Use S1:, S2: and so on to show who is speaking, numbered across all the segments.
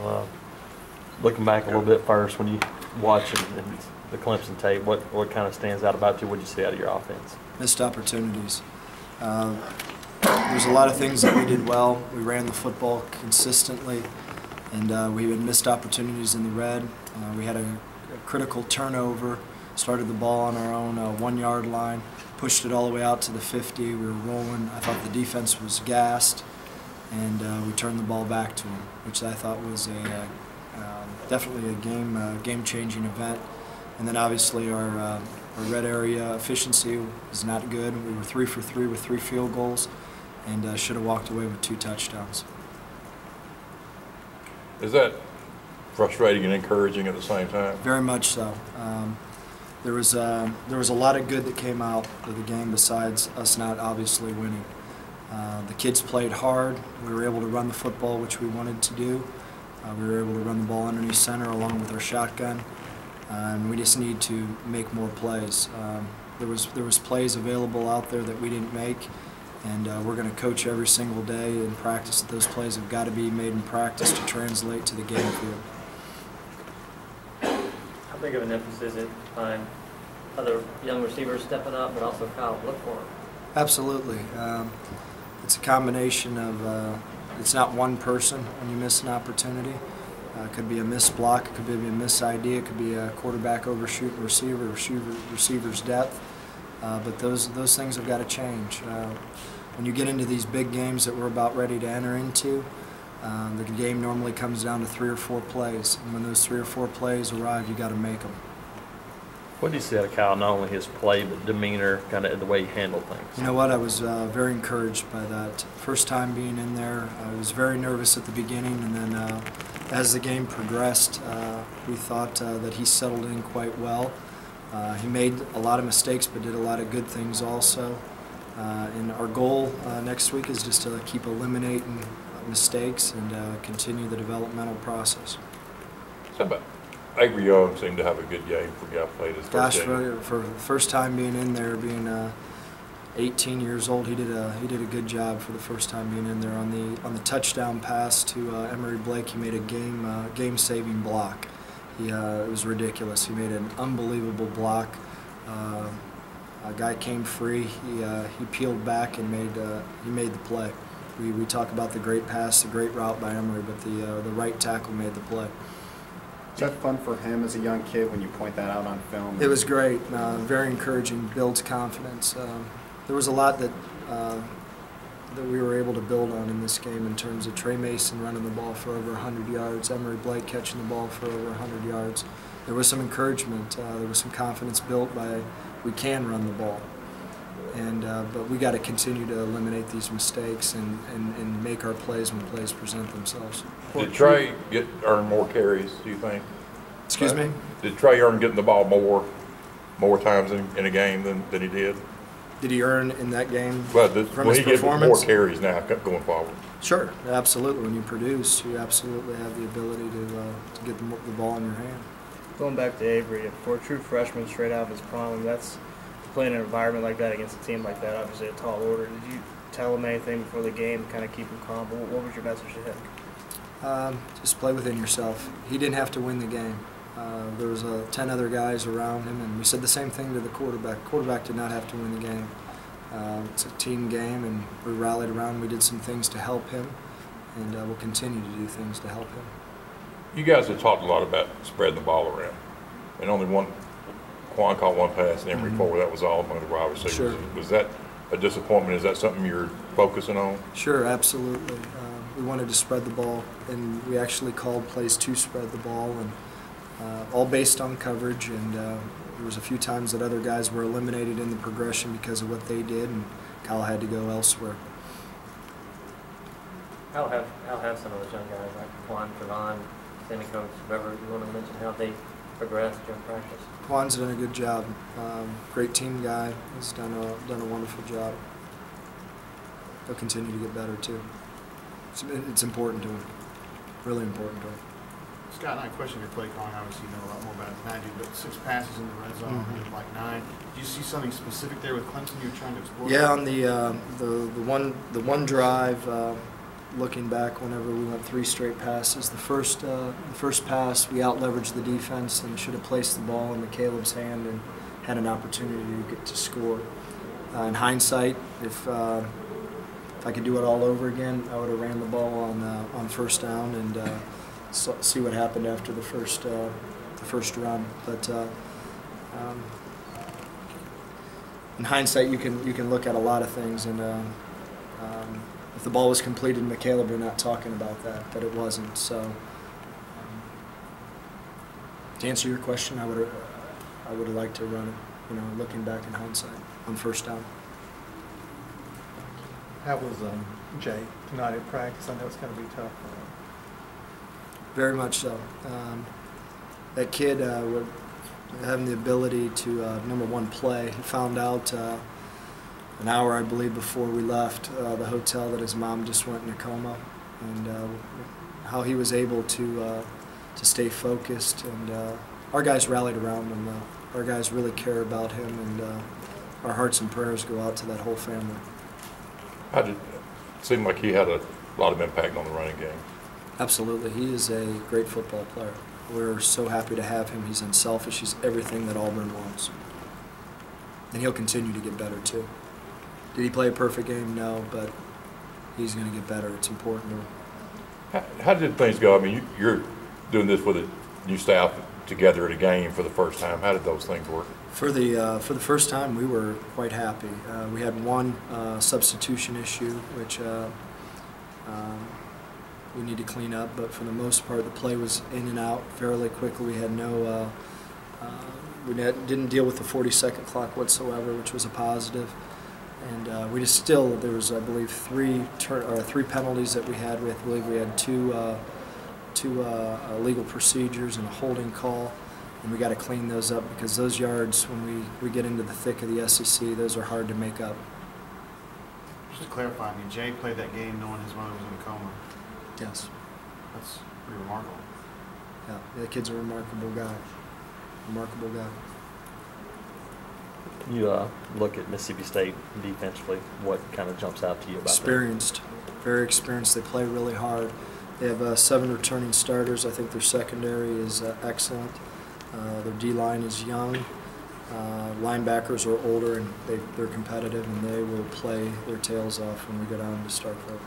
S1: Well, looking back a little bit first, when you watch and the Clemson tape, what kind of stands out about you? What did you see out of your offense?
S2: Missed opportunities. There's a lot of things that we did well. We ran the football consistently, and we had missed opportunities in the red. We had a critical turnover, started the ball on our own 1 yard line, pushed it all the way out to the 50. We were rolling. I thought the defense was gassed, and we turned the ball back to them, which I thought was definitely a game-changing event. And then obviously our red area efficiency was not good. We were 3 for 3 with 3 field goals, and should have walked away with 2 touchdowns.
S3: Is that frustrating and encouraging at the same time?
S2: Very much so. There was a lot of good that came out of the game besides us not obviously winning. The kids played hard. We were able to run the football, which we wanted to do. We were able to run the ball underneath center along with our shotgun. And we just need to make more plays. There was plays available out there that we didn't make, and we're going to coach every single day in practice that those plays have got to be made in practice to translate to the game field.
S4: How big of an emphasis is it to find other young receivers stepping up, but also Kyle Loeffler?
S2: Absolutely. It's a combination of, it's not one person when you miss an opportunity. It could be a missed block, it could be a missed idea, it could be a quarterback overshooting receiver's depth. But those things have got to change. When you get into these big games that we're about ready to enter into, the game normally comes down to 3 or 4 plays. And when those 3 or 4 plays arrive, you got to make them.
S1: What did you see out of Kyle, not only his play, but demeanor, kind of the way he handled things?
S2: You know what, I was very encouraged by that. First time being in there, I was very nervous at the beginning, and then as the game progressed, we thought that he settled in quite well. He made a lot of mistakes, but did a lot of good things also. And our goal next week is just to keep eliminating mistakes and continue the developmental process.
S3: Avery Young seemed to have a good game for a guy who played his first game.
S2: For the first time being in there, being 18 years old, he did a good job for the first time being in there. On the touchdown pass to Emory Blake, he made a game-saving block. It was ridiculous. He made an unbelievable block. A guy came free. He peeled back and he made the play. We talk about the great pass, the great route by Emory, but the right tackle made the play.
S5: Is that fun for him as a young kid when you point that out on film?
S2: It was great. Very encouraging. Builds confidence. There was a lot that we were able to build on in this game in terms of Trey Mason running the ball for over 100 yards, Emory Blake catching the ball for over 100 yards. There was some encouragement. There was some confidence built by we can run the ball. But we got to continue to eliminate these mistakes and make our plays when plays present themselves.
S3: Did Trey earn more carries, do you think?
S2: Excuse me?
S3: Did Trey earn getting the ball more times in a game than he did?
S2: Did he earn in that game
S3: from his performance? More carries now going forward.
S2: Sure, absolutely. When you produce, you absolutely have the ability to get the ball in your hand.
S6: Going back to Avery, for a true freshman straight out of his prime, that's playing in an environment like that against a team like that, obviously a tall order. Did you tell him anything before the game to kind of keep him calm? What was your message to him?
S2: Just play within yourself. He didn't have to win the game. There was 10 other guys around him, and we said the same thing to the quarterback. The quarterback did not have to win the game. It's a team game, and we rallied around. We did some things to help him, and we'll continue to do things to help him.
S3: You guys have talked a lot about spreading the ball around, and only Quan caught one pass and Emory 4. That was all among the wide receivers.
S2: Sure.
S3: Was that a disappointment? Is that something you're focusing on?
S2: Sure, absolutely. We wanted to spread the ball, and we actually called plays to spread the ball, and all based on coverage. And there was a few times that other guys were eliminated in the progression because of what they did, and Kyle had to go elsewhere.
S4: How have some of those young guys like Quan, Trevon, Sammy Coates, whoever you want to mention, how they progressed during practice?
S2: Quan's done a good job. Great team guy. He's done a wonderful job. He'll continue to get better too. It's important to him. Really important to him.
S7: Scott, I question your play calling. Obviously, you know a lot more about it than I do. But 6 passes in the red zone, like 9. Did you see something specific there with Clemson you were trying to explore?
S2: Yeah, on the one drive, looking back, whenever we went 3 straight passes, the first pass we out-leveraged the defense and should have placed the ball in McCaleb's hand and had an opportunity to get to score. In hindsight, if I could do it all over again, I would have ran the ball on first down and see what happened after the first run. But in hindsight, you can look at a lot of things, and if the ball was completed in McCaleb, we're not talking about that, but it wasn't. So to answer your question, I would have liked to run it, looking back in hindsight on first down.
S8: How was Jay tonight at practice? I know it's going to be tough for him.
S2: Very much so. That kid having the ability to, number one, play. He found out an hour, I believe, before we left the hotel that his mom just went in a coma, and how he was able to stay focused. And our guys rallied around him. Our guys really care about him, and our hearts and prayers go out to that whole family.
S3: How did it seem like he had a lot of impact on the running game?
S2: Absolutely. He is a great football player. We're so happy to have him. He's unselfish. He's everything that Auburn wants. And he'll continue to get better, too. Did he play a perfect game? No, but he's going to get better. It's important to him.
S3: How did things go? I mean, you're doing this with a new staff together at a game for the first time. How did those things work?
S2: For the first time, we were quite happy. We had one substitution issue, which we need to clean up, but for the most part, the play was in and out fairly quickly. We had no, didn't deal with the 40-second clock whatsoever, which was a positive. And there was, I believe, three penalties that we had. I believe we had two illegal procedures and a holding call, and we got to clean those up, because those yards, when we get into the thick of the SEC, those are hard to make up.
S7: Just to clarify, I mean, Jay played that game knowing his mother was in a coma.
S2: Yes.
S7: That's pretty remarkable.
S2: Yeah, the kid's a remarkable guy. Remarkable guy.
S1: You look at Mississippi State defensively, what kind of jumps out to you about
S2: Experienced, very experienced. They play really hard. They have 7 returning starters. I think their secondary is excellent. Their D-line is young. Linebackers are older, and they're competitive, and they will play their tails off when we go down to Starkville.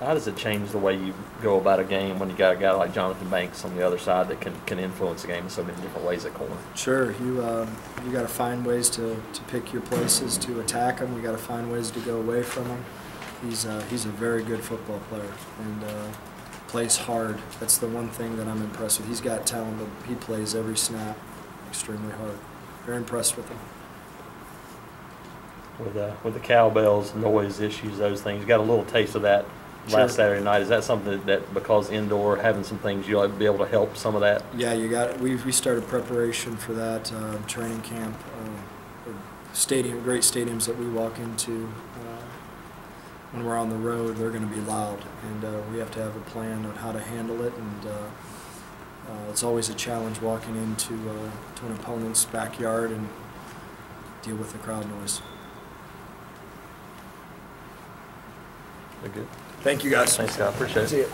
S1: How does it change the way you go about a game when you got a guy like Jonathan Banks on the other side that can influence the game in so many different ways at corner?
S2: Sure, you got to find ways to pick your places to attack him. You got to find ways to go away from him. He's a very good football player, and plays hard. That's the one thing that I'm impressed with. He's got talent, but he plays every snap extremely hard. Very impressed with him.
S1: With the cowbells, noise issues, those things, you got a little taste of that last Saturday night. Is that something that because indoor, having some things, you'll be able to help some of that?
S2: Yeah, you got. We started preparation for that training camp. Great stadiums that we walk into. When we're on the road, they're going to be loud, and we have to have a plan on how to handle it. And it's always a challenge walking into to an opponent's backyard and deal with the crowd noise.
S1: Very good.
S2: Thank you, guys.
S1: Thanks, Scott. Appreciate it.
S2: See you.